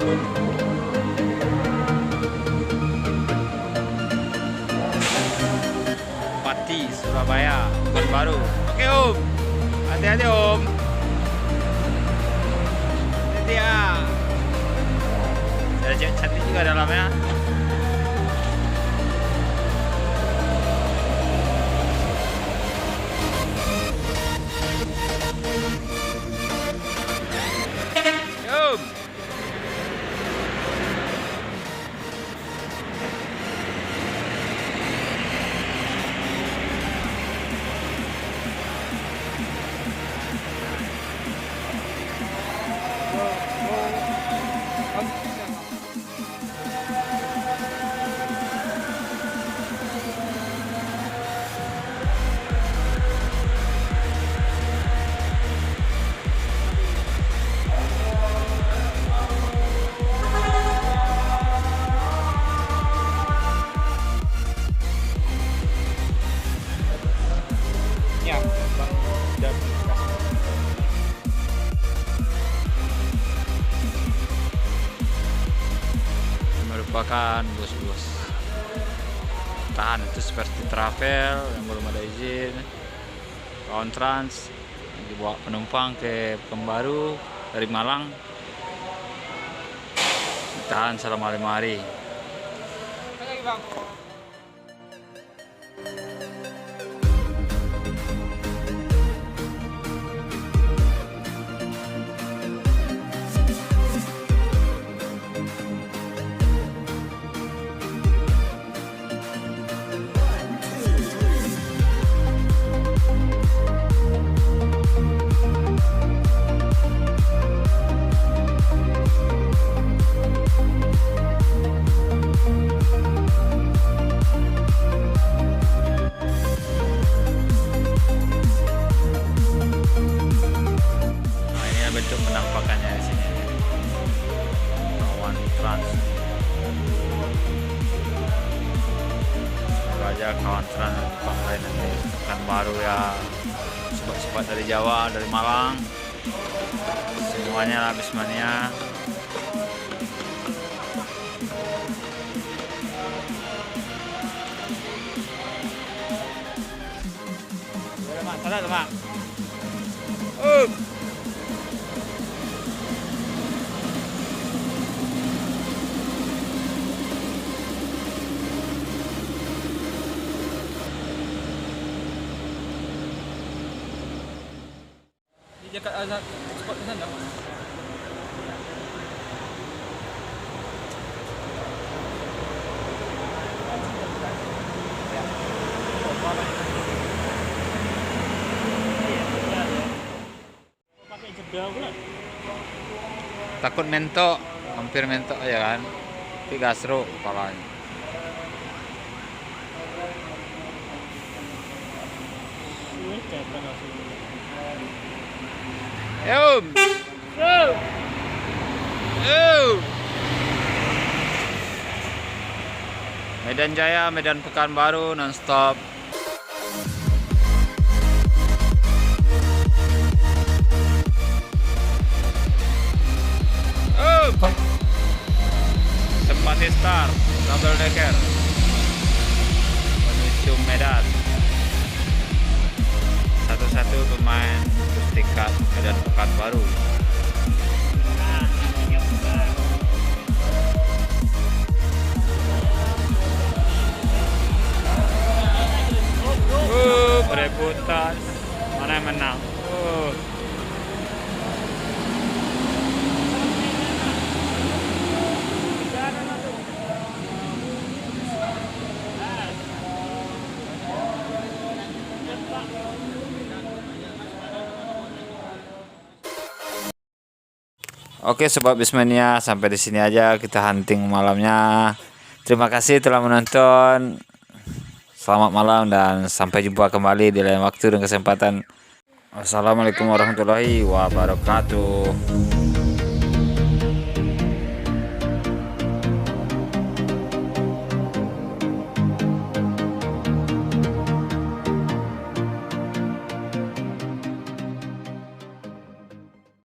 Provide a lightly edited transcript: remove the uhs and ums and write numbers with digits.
Pati, Surabaya, Pekanbaru. Oke Om, hati-hati Om. Ini dia. Ada cewek cantik juga dalamnya. Om. Ya, Bang. Merupakan bus-bus tahan itu seperti travel yang belum ada izin, kawan trans yang dibawa penumpang ke Pekanbaru dari Malang, ditahan selama 5 hari. Bentuk penampakannya di sini. Kawan trans. Semoga aja kawan trans Jepang lain nanti Pekanbaru ya, sobat-sobat dari Jawa, dari Malang, semuanya lah Bismania. Salah teman. Dekat azab spot di sana. Pakai jeda pula. Takut mentok, hampir mentok ya kan. Tapi gasro kepalanya. Om. Medan Jaya, Medan Pekanbaru nonstop. Tempati Star, double decker menuju Medan. Satu-satu pemain bus tingkat Medan Pekanbaru. Berebutan mana yang menang. Oke sobat Bismania, sampai di sini aja kita hunting malamnya. Terima kasih telah menonton. Selamat malam dan sampai jumpa kembali di lain waktu dan kesempatan. Wassalamualaikum warahmatullahi wabarakatuh.